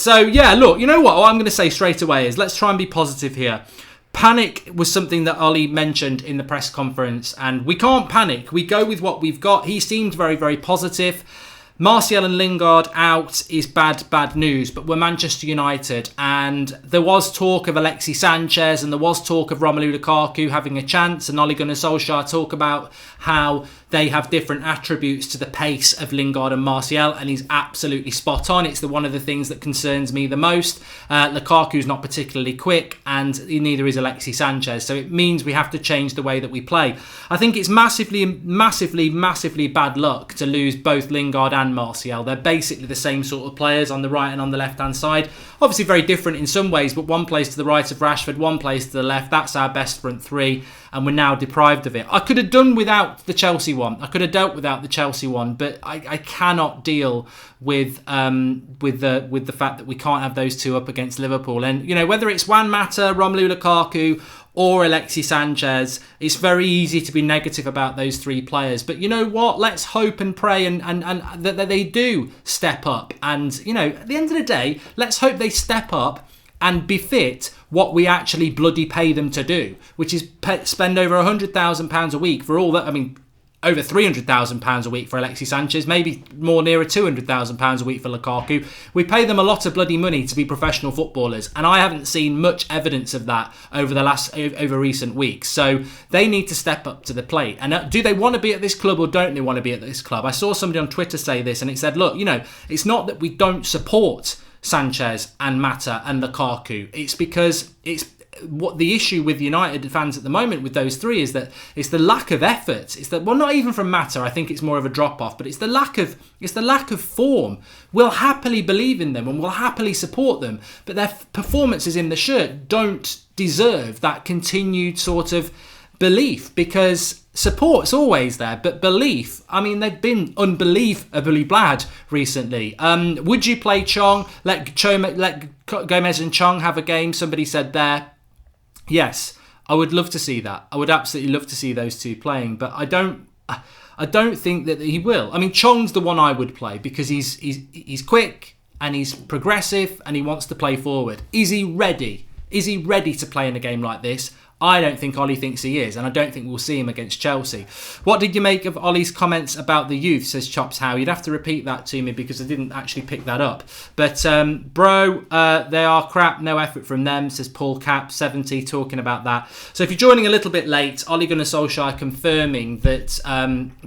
So, yeah, look, you know what I'm going to say straight away is let's try and be positive here. Panic was something that Ollie mentioned in the press conference, and we can't panic. We go with what we've got. He seemed very, very positive. Martial and Lingard out is bad news, but we're Manchester United, and there was talk of Alexis Sanchez and there was talk of Romelu Lukaku having a chance, and Ole Gunnar Solskjaer talk about how they have different attributes to the pace of Lingard and Martial, and he's absolutely spot on. It's one of the things that concerns me the most. Lukaku's not particularly quick, and neither is Alexis Sanchez, so it means we have to change the way that we play. I think it's massively bad luck to lose both Lingard and Martial. They're basically the same sort of players on the right and on the left-hand side. Obviously very different in some ways, but one plays to the right of Rashford, one plays to the left. That's our best front three, and we're now deprived of it. I could have done without the Chelsea one. I could have dealt without the Chelsea one, but I cannot deal with the fact that we can't have those two up against Liverpool. And you know, whether it's Juan Mata, Romelu Lukaku, or Alexis Sanchez, it's very easy to be negative about those three players. But you know what? Let's hope and pray and that they do step up. And you know, at the end of the day, let's hope they step up and befit what we actually bloody pay them to do, which is spend over £100,000 a week for all that. I mean, over £300,000 a week for Alexis Sanchez, maybe more nearer £200,000 a week for Lukaku. We pay them a lot of bloody money to be professional footballers, and I haven't seen much evidence of that over recent weeks. So they need to step up to the plate. And do they want to be at this club or don't they want to be at this club? I saw somebody on Twitter say this, and it said, look, you know, it's not that we don't support Sanchez and Mata and Lukaku. It's because what the issue with United fans at the moment with those three is that it's the lack of effort. It's that, well, not even from Mata. I think it's more of a drop off, but it's the lack of form. We'll happily believe in them and we'll happily support them, but their performances in the shirt don't deserve that continued sort of belief, because support's always there, but belief, I mean, they've been unbelievably bad recently. Would you play Chong? Let Gomez and Chong have a game? Somebody said there. Yes, I would love to see that. I would absolutely love to see those two playing, but I don't think that he will. I mean, Chong's the one I would play because he's quick and he's progressive and he wants to play forward. Is he ready? Is he ready to play in a game like this? I don't think Ollie thinks he is, and I don't think we'll see him against Chelsea. What did you make of Ollie's comments about the youth, says Chops How? You'd have to repeat that to me because I didn't actually pick that up. But, they are crap, no effort from them, says Paul Cap, 70, talking about that. So if you're joining a little bit late, Ole Gunnar Solskjaer confirming that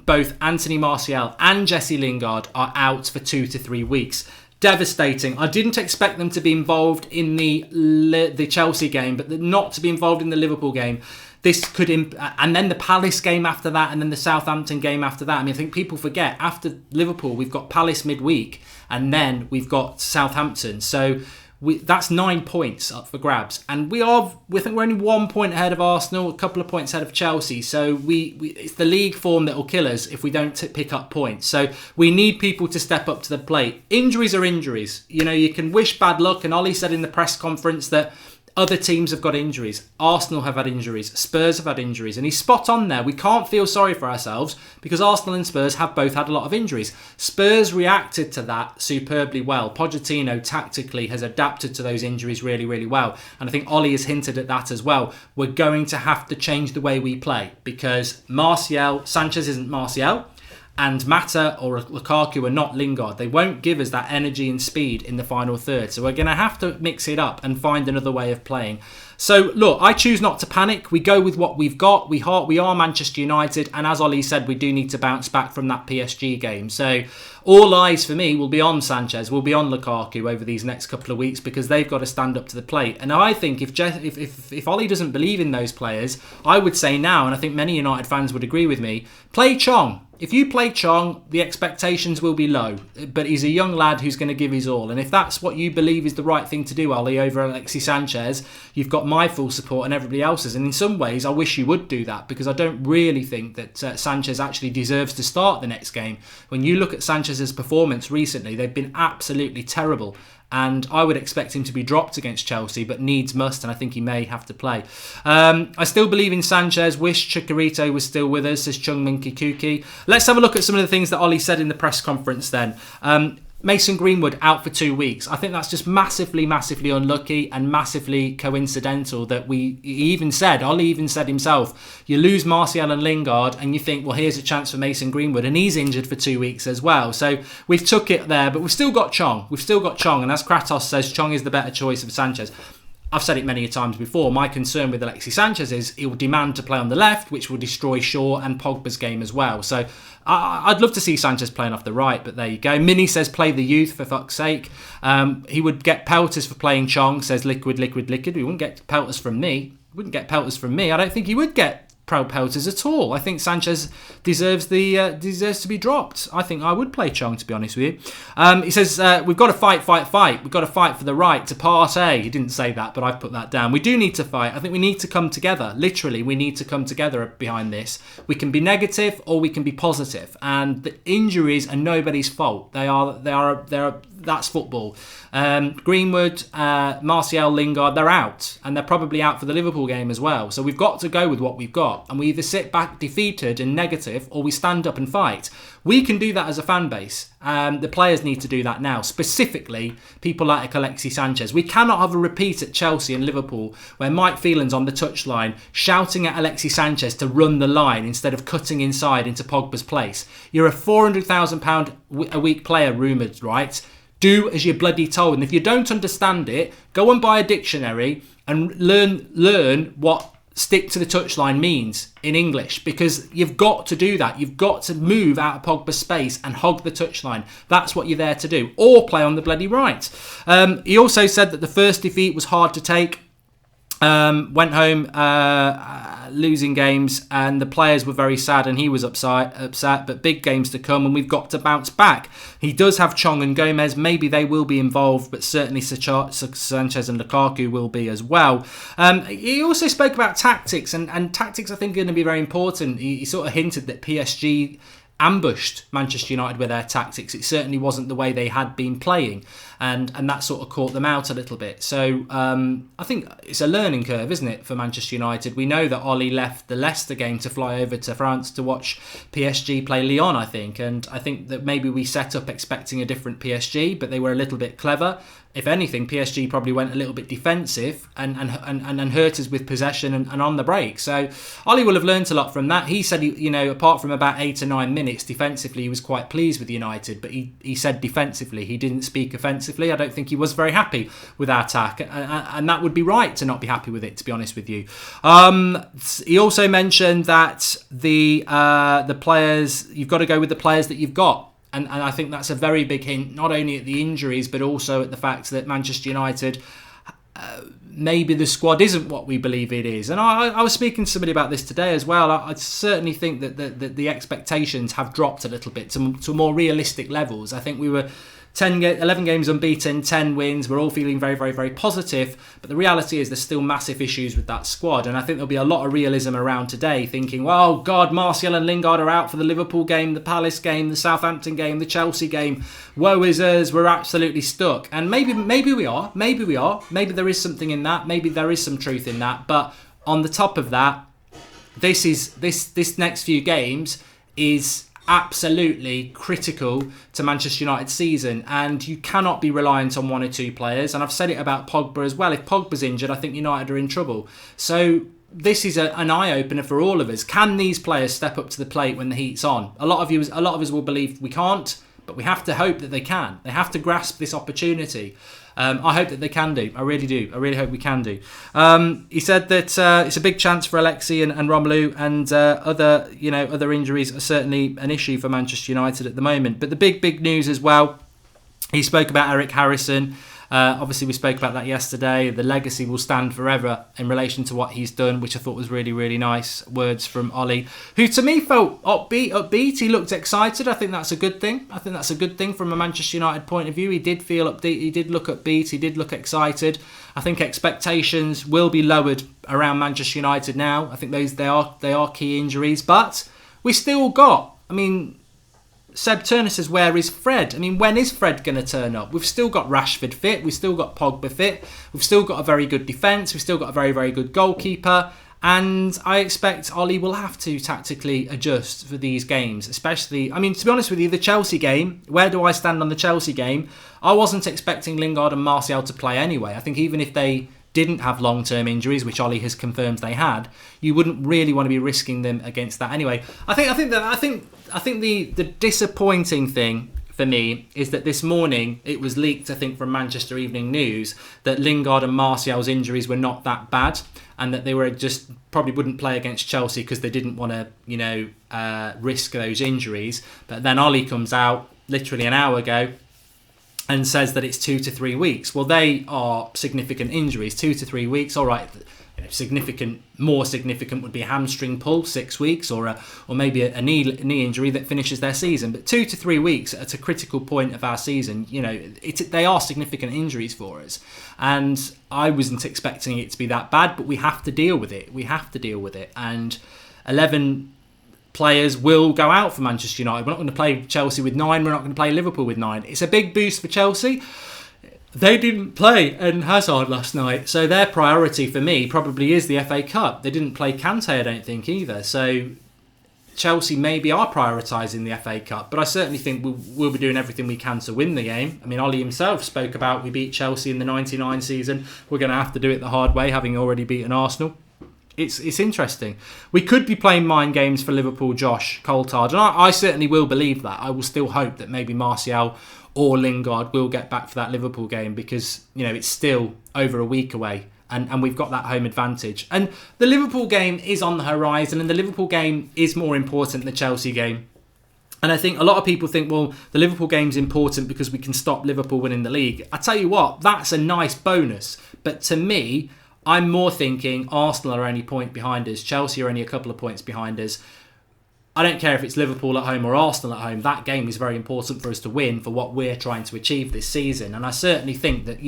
both Anthony Martial and Jesse Lingard are out for 2 to 3 weeks. Devastating. I didn't expect them to be involved in the Chelsea game, but not to be involved in the Liverpool game. This could, and then the Palace game after that, and then the Southampton game after that. I mean, I think people forget after Liverpool, we've got Palace midweek, and then we've got Southampton. So that's 9 points up for grabs, and we think we're only 1 point ahead of Arsenal, a couple of points ahead of Chelsea. So it's the league form that will kill us if we don't pick up points. So we need people to step up to the plate. Injuries are injuries. You know, you can wish bad luck, and Ollie said in the press conference that other teams have got injuries. Arsenal have had injuries. Spurs have had injuries. And he's spot on there. We can't feel sorry for ourselves because Arsenal and Spurs have both had a lot of injuries. Spurs reacted to that superbly well. Pochettino tactically has adapted to those injuries really, really well. And I think Ollie has hinted at that as well. We're going to have to change the way we play because Sanchez isn't Martial. And Mata or Lukaku are not Lingard. They won't give us that energy and speed in the final third. So we're going to have to mix it up and find another way of playing. So, look, I choose not to panic. We go with what we've got. We are Manchester United. And as Ollie said, we do need to bounce back from that PSG game. So all eyes for me will be on Sanchez, will be on Lukaku over these next couple of weeks because they've got to stand up to the plate. And I think if Ollie doesn't believe in those players, I would say now, and I think many United fans would agree with me, play Chong. If you play Chong, the expectations will be low, but he's a young lad who's going to give his all. And if that's what you believe is the right thing to do, Ollie, over Alexis Sanchez, you've got my full support and everybody else's. And in some ways, I wish you would do that because I don't really think that Sanchez actually deserves to start the next game. When you look at Sanchez's performance recently, they've been absolutely terrible. And I would expect him to be dropped against Chelsea, but needs must, and I think he may have to play. I still believe in Sanchez. Wish Chicharito was still with us, says Chung Minky Kuki. Let's have a look at some of the things that Ollie said in the press conference then. Mason Greenwood out for 2 weeks. I think that's just massively, massively unlucky and massively coincidental that Ollie even said himself, you lose Martial and Lingard and you think, well, here's a chance for Mason Greenwood, and he's injured for 2 weeks as well. So we've took it there, but we've still got Chong. And as Kratos says, Chong is the better choice of Sanchez. I've said it many times before. My concern with Alexis Sanchez is he will demand to play on the left, which will destroy Shaw and Pogba's game as well. So I'd love to see Sanchez playing off the right, but there you go. Minnie says play the youth for fuck's sake. He would get pelters for playing Chong, says liquid. He wouldn't get pelters from me. I don't think he would get pelters at all. I think Sanchez deserves to be dropped. I think I would play Chong, to be honest with you. He says we've got to fight. We've got to fight for the right to party. He didn't say that, but I've put that down. We do need to fight. I think we need to come together. Literally, we need to come together behind this. We can be negative or we can be positive. And the injuries are nobody's fault. They are. That's football. Greenwood, Martial, Lingard, they're out. And they're probably out for the Liverpool game as well. So we've got to go with what we've got. And we either sit back defeated and negative or we stand up and fight. We can do that as a fan base. The players need to do that now. Specifically, people like Alexis Sanchez. We cannot have a repeat at Chelsea and Liverpool where Mike Phelan's on the touchline shouting at Alexis Sanchez to run the line instead of cutting inside into Pogba's place. You're a £400,000 a week player, rumoured, right? Do as you're bloody told. And if you don't understand it, go and buy a dictionary and learn what stick to the touchline means in English, because you've got to do that. You've got to move out of Pogba's space and hog the touchline. That's what you're there to do. Or play on the bloody right. He also said that the first defeat was hard to take. Went home losing games and the players were very sad and he was upset, but big games to come and we've got to bounce back. He does have Chong and Gomez. Maybe they will be involved, but certainly Sanchez and Lukaku will be as well. He also spoke about tactics and tactics I think are going to be very important. He sort of hinted that PSG ambushed Manchester United with their tactics. It certainly wasn't the way they had been playing, and that sort of caught them out a little bit. So I think it's a learning curve, isn't it, for Manchester United? We know that Ollie left the Leicester game to fly over to France to watch PSG play Lyon, I think, and I think that maybe we set up expecting a different PSG, but they were a little bit clever. If anything, PSG probably went a little bit defensive and hurt us with possession and on the break. So Ollie will have learnt a lot from that. He said, apart from about 8 or 9 minutes defensively, he was quite pleased with United. But he said defensively, he didn't speak offensively. I don't think he was very happy with our attack. And that would be right to not be happy with it, to be honest with you. He also mentioned that the players, you've got to go with the players that you've got. And I think that's a very big hint, not only at the injuries, but also at the fact that Manchester United, maybe the squad isn't what we believe it is. And I was speaking to somebody about this today as well. I certainly think that the expectations have dropped a little bit to more realistic levels. I think we were 11 games unbeaten, 10 wins. We're all feeling very, very, very positive. But the reality is there's still massive issues with that squad. And I think there'll be a lot of realism around today thinking, well, God, Martial and Lingard are out for the Liverpool game, the Palace game, the Southampton game, the Chelsea game. Woe is us. We're absolutely stuck. And maybe we are. Maybe there is something in that. Maybe there is some truth in that. But on the top of that, this next few games is absolutely critical to Manchester United's season, and you cannot be reliant on one or two players. And I've said it about Pogba as well. If Pogba's injured, I think United are in trouble. So this is an eye-opener for all of us. Can these players step up to the plate when the heat's on? A lot of us will believe we can't, but we have to hope that they can. They have to grasp this opportunity. I hope that they can do. I really do. I really hope we can do. He said that it's a big chance for Alexi and Romelu, and other injuries are certainly an issue for Manchester United at the moment. But the big news as well, he spoke about Eric Harrison. Obviously, we spoke about that yesterday. The legacy will stand forever in relation to what he's done, which I thought was really, really nice words from Ollie, who to me felt upbeat. He looked excited. I think that's a good thing. I think that's a good thing from a Manchester United point of view. He did feel upbeat. He did look upbeat. He did look excited. I think expectations will be lowered around Manchester United now. I think they are key injuries, but we still got, Seb Turner says, where is Fred? When is Fred going to turn up? We've still got Rashford fit. We've still got Pogba fit. We've still got a very good defence. We've still got a very, very good goalkeeper. And I expect Ollie will have to tactically adjust for these games, especially, I mean, to be honest with you, the Chelsea game, where do I stand on the Chelsea game? I wasn't expecting Lingard and Martial to play anyway. I think even if they didn't have long-term injuries, which Ollie has confirmed they had, you wouldn't really want to be risking them against that anyway. I think the disappointing thing for me is that this morning it was leaked, I think, from Manchester Evening News that Lingard and Martial's injuries were not that bad, and that they were just probably wouldn't play against Chelsea because they didn't want to, risk those injuries. But then Ollie comes out literally an hour ago and says that it's 2 to 3 weeks. Well, they are significant injuries. 2 to 3 weeks, all right. More significant would be a hamstring pull, 6 weeks, or maybe a knee injury that finishes their season. But 2 to 3 weeks at a critical point of our season, they are significant injuries for us. And I wasn't expecting it to be that bad, but we have to deal with it. And 11 players will go out for Manchester United. We're not going to play Chelsea with 9. We're not going to play Liverpool with 9. It's a big boost for Chelsea. They didn't play Eden Hazard last night, so their priority for me probably is the FA Cup. They didn't play Kante, I don't think, either. So Chelsea maybe are prioritising the FA Cup, but I certainly think we'll be doing everything we can to win the game. I mean, Ollie himself spoke about we beat Chelsea in the 99 season. We're going to have to do it the hard way, having already beaten Arsenal. It's interesting. We could be playing mind games for Liverpool, Josh Coulthard, and I certainly will believe that. I will still hope that maybe Martial or Lingard will get back for that Liverpool game because, it's still over a week away and we've got that home advantage. And the Liverpool game is on the horizon and the Liverpool game is more important than the Chelsea game. And I think a lot of people think, well, the Liverpool game's important because we can stop Liverpool winning the league. I tell you what, that's a nice bonus. But to me, I'm more thinking Arsenal are only a point behind us. Chelsea are only a couple of points behind us. I don't care if it's Liverpool at home or Arsenal at home. That game is very important for us to win for what we're trying to achieve this season. And I certainly think that,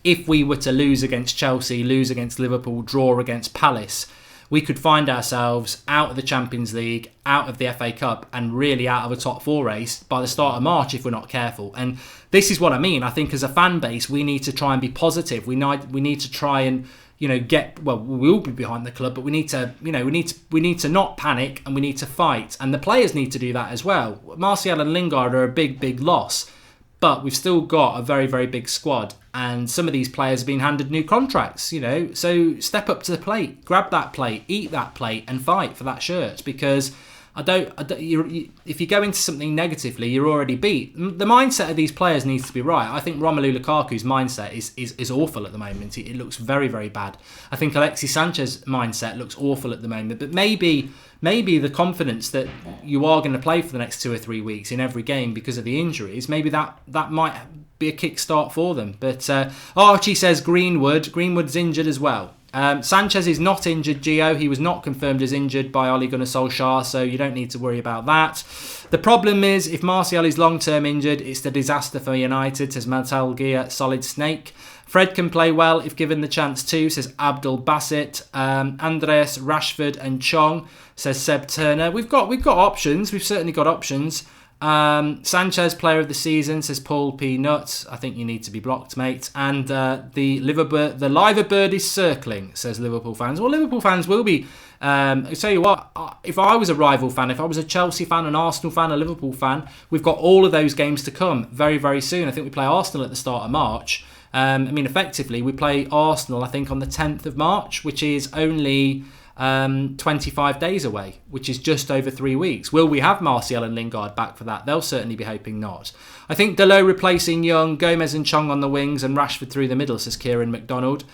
if we were to lose against Chelsea, lose against Liverpool, draw against Palace, we could find ourselves out of the Champions League, out of the FA Cup, and really out of a top 4 race by the start of March if we're not careful. And this is what I mean. I think as a fan base, we need to try and be positive. We need to try and we'll be behind the club, but we need to not panic and we need to fight. And the players need to do that as well. Martial and Lingard are a big loss, but we've still got a very, very big squad. And some of these players have been handed new contracts, So step up to the plate, grab that plate, eat that plate and fight for that shirt because if you go into something negatively, you're already beat. The mindset of these players needs to be right. I think Romelu Lukaku's mindset is awful at the moment. It looks very, very bad. I think Alexis Sanchez's mindset looks awful at the moment. But maybe the confidence that you are going to play for the next 2 or 3 weeks in every game because of the injuries, maybe that might be a kickstart for them. But Archie says Greenwood's injured as well. Sanchez is not injured, Gio. He was not confirmed as injured by Ole Gunnar Solskjaer, so you don't need to worry about that. The problem is, if Martial is long-term injured, it's the disaster for United, says Metal Gear Solid Snake. Fred can play well if given the chance too, says Abdul Bassett. Andreas Rashford and Chong, says Seb Turner. We've got options. We've certainly got options. Sanchez player of the season, says Paul P. Nutt. I think you need to be blocked, mate. And the liver bird is circling, says Liverpool fans. Well, Liverpool fans will be. I tell you what, if I was a rival fan, if I was a Chelsea fan, an Arsenal fan, a Liverpool fan, we've got all of those games to come very, very soon. I think we play Arsenal at the start of March. Effectively, we play Arsenal, I think, on the 10th of March, which is only 25 days away, which is just over 3 weeks. Will we have Martial and Lingard back for that? They'll certainly be hoping not. I think Dalot replacing Young, Gomez and Chong on the wings and Rashford through the middle, says Kieran McDonald.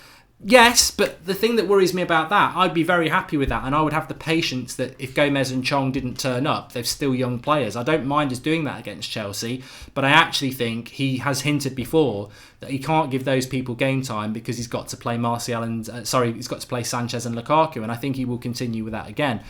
Yes, but the thing that worries me about that, I'd be very happy with that, and I would have the patience that if Gomez and Chong didn't turn up, they're still young players. I don't mind us doing that against Chelsea, but I actually think he has hinted before that he can't give those people game time because he's got to play he's got to play Sanchez and Lukaku, and I think he will continue with that again.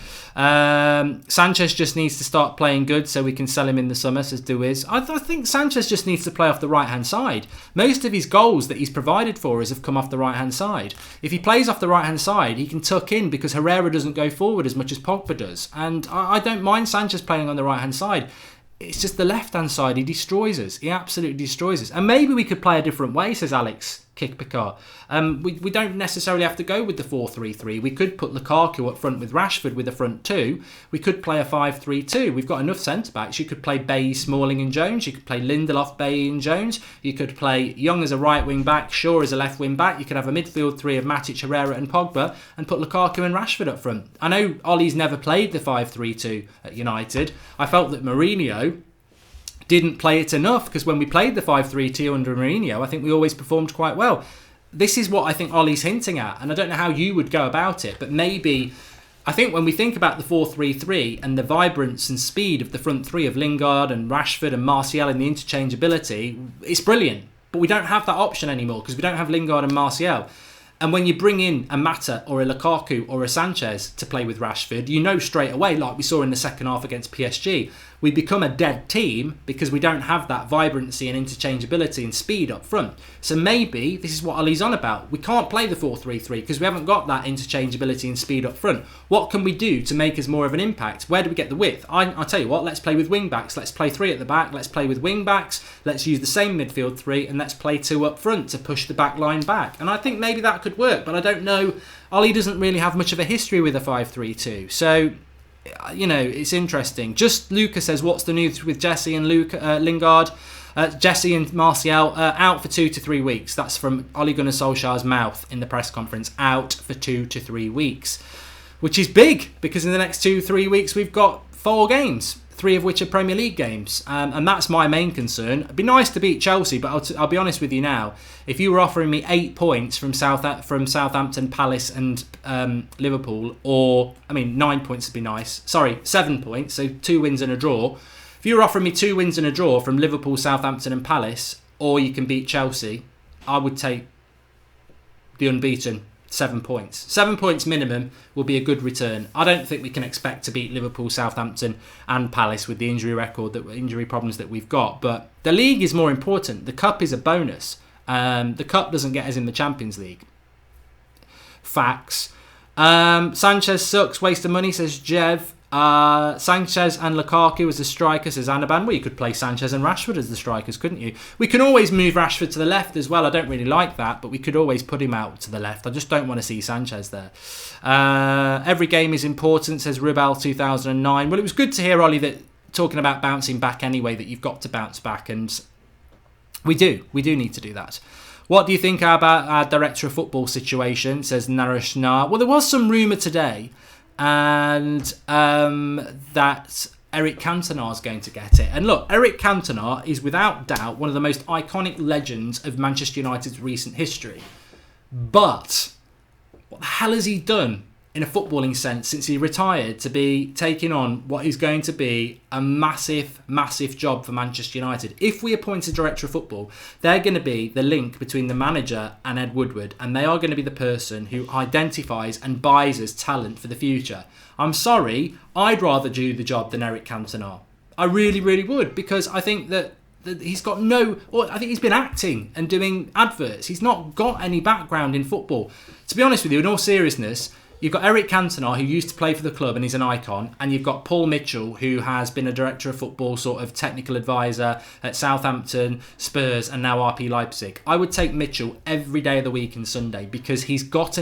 Sanchez just needs to start playing good so we can sell him in the summer, says Duiz. I think Sanchez just needs to play off the right-hand side. Most of his goals that he's provided for us have come off the right-hand side. If he plays off the right-hand side, he can tuck in because Herrera doesn't go forward as much as Pogba does. And I don't mind Sanchez playing on the right-hand side. It's just the left-hand side, he destroys us. He absolutely destroys us. And maybe we could play a different way, says Alex Kick Picard. We don't necessarily have to go with the 4-3-3. We could put Lukaku up front with Rashford with a front two. We could play a 5-3-2. We've got enough centre-backs. You could play Bailly, Smalling and Jones. You could play Lindelof, Bailly and Jones. You could play Young as a right wing-back, Shaw as a left wing-back. You could have a midfield three of Matic, Herrera and Pogba and put Lukaku and Rashford up front. I know Ollie's never played the 5-3-2 at United. I felt that Mourinho didn't play it enough, because when we played the 5-3-2 under Mourinho, I think we always performed quite well. This is what I think Ollie's hinting at, and I don't know how you would go about it, but maybe, I think when we think about the 4-3-3 and the vibrance and speed of the front three of Lingard and Rashford and Martial and the interchangeability, it's brilliant. But we don't have that option anymore because we don't have Lingard and Martial. And when you bring in a Mata or a Lukaku or a Sanchez to play with Rashford, you know straight away, like we saw in the second half against PSG, we become a dead team because we don't have that vibrancy and interchangeability and speed up front. So maybe this is what Ollie's on about. We can't play the 4-3-3 because we haven't got that interchangeability and speed up front. What can we do to make us more of an impact? Where do we get the width? I'll tell you what, let's play with wing backs. Let's play three at the back. Let's play with wing backs. Let's use the same midfield three and let's play two up front to push the back line back. And I think maybe that could work, but I don't know. Ollie doesn't really have much of a history with a 5-3-2. So, you know, it's interesting. Just Luca says, what's the news with Jesse and Lingard? Jesse and Martial out for 2 to 3 weeks. That's from Ole Gunnar Solskjaer's mouth in the press conference. Out for 2 to 3 weeks. Which is big, because in the next 2-3 weeks we've got 4 games. 3 of which are Premier League games. And that's my main concern. It'd be nice to beat Chelsea, but I'll be honest with you now. If you were offering me 8 points from Southampton, Palace and Liverpool, or, 9 points would be nice. Sorry, 7 points, so 2 wins and a draw. If you were offering me 2 wins and a draw from Liverpool, Southampton and Palace, or you can beat Chelsea, I would take the unbeaten. 7 points. 7 points minimum will be a good return. I don't think we can expect to beat Liverpool, Southampton and Palace with the injury problems that we've got. But the league is more important. The cup is a bonus. The cup doesn't get us in the Champions League. Facts. Sanchez sucks, waste of money, says Jev. Sanchez and Lukaku as the striker, says Anaban. Well, you could play Sanchez and Rashford as the strikers, couldn't you? We can always move Rashford to the left as well. I don't really like that, but we could always put him out to the left. I just don't want to see Sanchez there. Every game is important, says Rubal 2009. Well, it was good to hear, Ollie, that talking about bouncing back anyway, that you've got to bounce back, and we do need to do that. What do you think about our director of football situation, says Naresh Nar. Well, there was some rumour today and that Eric Cantona is going to get it. And look, Eric Cantona is without doubt one of the most iconic legends of Manchester United's recent history. But what the hell has he done in a footballing sense since he retired to be taking on what is going to be a massive, massive job for Manchester United? If we appoint a director of football, they're going to be the link between the manager and Ed Woodward, and they are going to be the person who identifies and buys us talent for the future. I'm sorry, I'd rather do the job than Eric Cantona. I really, really would, because I think that he's got I think he's been acting and doing adverts. He's not got any background in football. To be honest with you, in all seriousness, you've got Eric Cantona, who used to play for the club and he's an icon, and you've got Paul Mitchell, who has been a director of football, sort of technical advisor at Southampton, Spurs and now RB Leipzig. I would take Mitchell every day of the week and Sunday, because he's got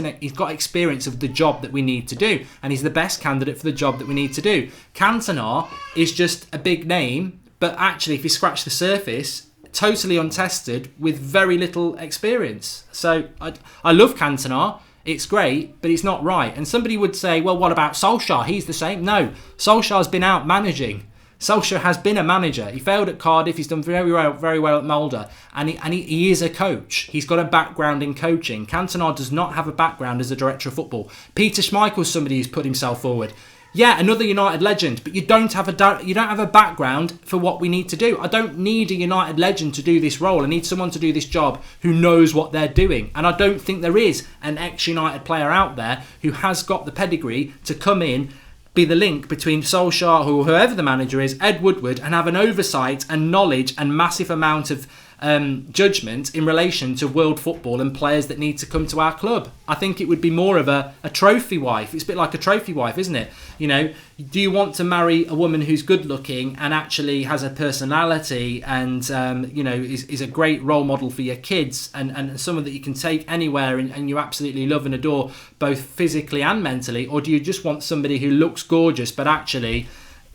experience of the job that we need to do, and he's the best candidate for the job that we need to do. Cantona is just a big name, but actually if you scratch the surface, totally untested with very little experience. So I love Cantona. It's great, but it's not right. And somebody would say, well, what about Solskjaer? He's the same. No, Solskjaer's been out managing. Solskjaer has been a manager. He failed at Cardiff. He's done very well at Mulder. And he is a coach. He's got a background in coaching. Cantona does not have a background as a director of football. Peter Schmeichel's somebody who's put himself forward. Yeah, another United legend, but you don't have a background for what we need to do. I don't need a United legend to do this role. I need someone to do this job who knows what they're doing. And I don't think there is an ex-United player out there who has got the pedigree to come in, be the link between Solskjaer, whoever the manager is, Ed Woodward, and have an oversight and knowledge and massive amount of judgment in relation to world football and players that need to come to our club. I think it would be more of a trophy wife. It's a bit like a trophy wife, isn't it? You know, do you want to marry a woman who's good looking and actually has a personality and, you know, is a great role model for your kids and someone that you can take anywhere and you absolutely love and adore both physically and mentally? Or do you just want somebody who looks gorgeous but actually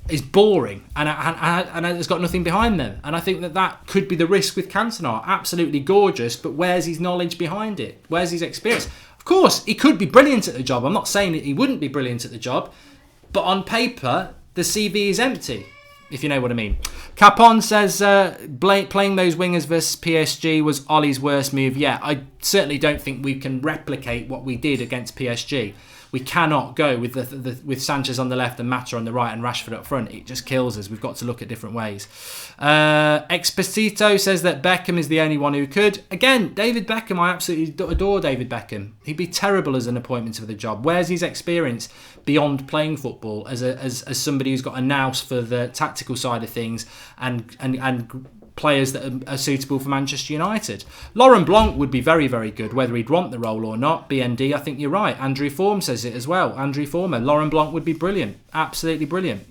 is boring and has got nothing behind them? And I think that could be the risk with Cantona. Absolutely gorgeous, but where's his knowledge behind it? Where's his experience? Of course, he could be brilliant at the job. I'm not saying that he wouldn't be brilliant at the job, but on paper, the CV is empty, if you know what I mean. Capon says, playing those wingers versus PSG was Ollie's worst move. Yeah, I certainly don't think we can replicate what we did against PSG. We cannot go with with Sanchez on the left and Mata on the right and Rashford up front. It just kills us. We've got to look at different ways. Exposito says that Beckham is the only one who could. Again, David Beckham, I absolutely adore David Beckham. He'd be terrible as an appointment for the job. Where's his experience beyond playing football as somebody who's got a nous for the tactical side of things and players that are suitable for Manchester United? Laurent Blanc would be very, very good, whether he'd want the role or not. BND, I think you're right. Andrew Form says it as well. Andrew Former. Laurent Blanc would be brilliant. Absolutely brilliant.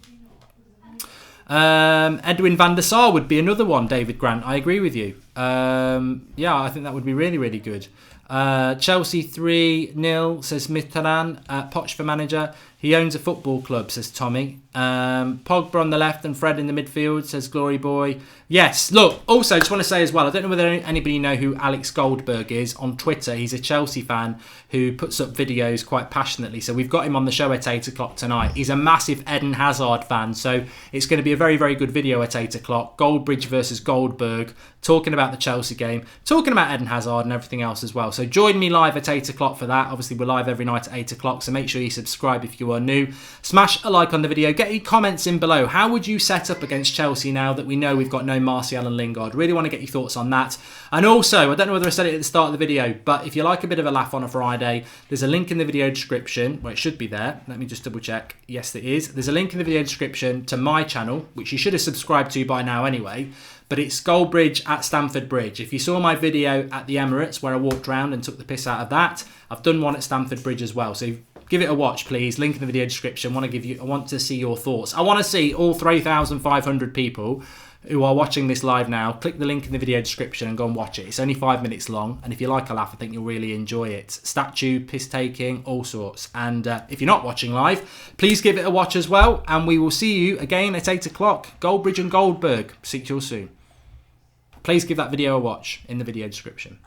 Edwin van der Sar would be another one, David Grant. I agree with you. Yeah, I think that would be really, really good. Chelsea 3-0, says Mitterrand. Poch for manager. He owns a football club, says Tommy. Pogba on the left and Fred in the midfield, says Glory Boy. Yes, look, also I just want to say as well, I don't know whether anybody know who Alex Goldberg is on Twitter. He's a Chelsea fan who puts up videos quite passionately. So we've got him on the show at 8 o'clock tonight. He's a massive Eden Hazard fan. So it's going to be a very, very good video at 8 o'clock. Goldbridge versus Goldberg, talking about the Chelsea game, talking about Eden Hazard and everything else as well. So join me live at 8 o'clock for that. Obviously, we're live every night at 8 o'clock. So make sure you subscribe if you are new. Smash a like on the video. Get your comments in below. How would you set up against Chelsea now that we know we've got no Martial and Lingard? Really want to get your thoughts on that. And also, I don't know whether I said it at the start of the video, but if you like a bit of a laugh on a Friday, there's a link in the video description. Well, it should be there. Let me just double check. Yes, it is. There's a link in the video description to my channel, which you should have subscribed to by now anyway. But it's Goldbridge at Stamford Bridge. If you saw my video at the Emirates where I walked around and took the piss out of that, I've done one at Stamford Bridge as well. So give it a watch, please. Link in the video description. I want to see your thoughts. I want to see all 3,500 people who are watching this live now. Click the link in the video description and go and watch it. It's only 5 minutes long, and if you like a laugh, I think you'll really enjoy it. Statue, piss taking, all sorts. And if you're not watching live, please give it a watch as well. And we will see you again at 8 o'clock. Goldbridge and Goldberg. See you all soon. Please give that video a watch in the video description.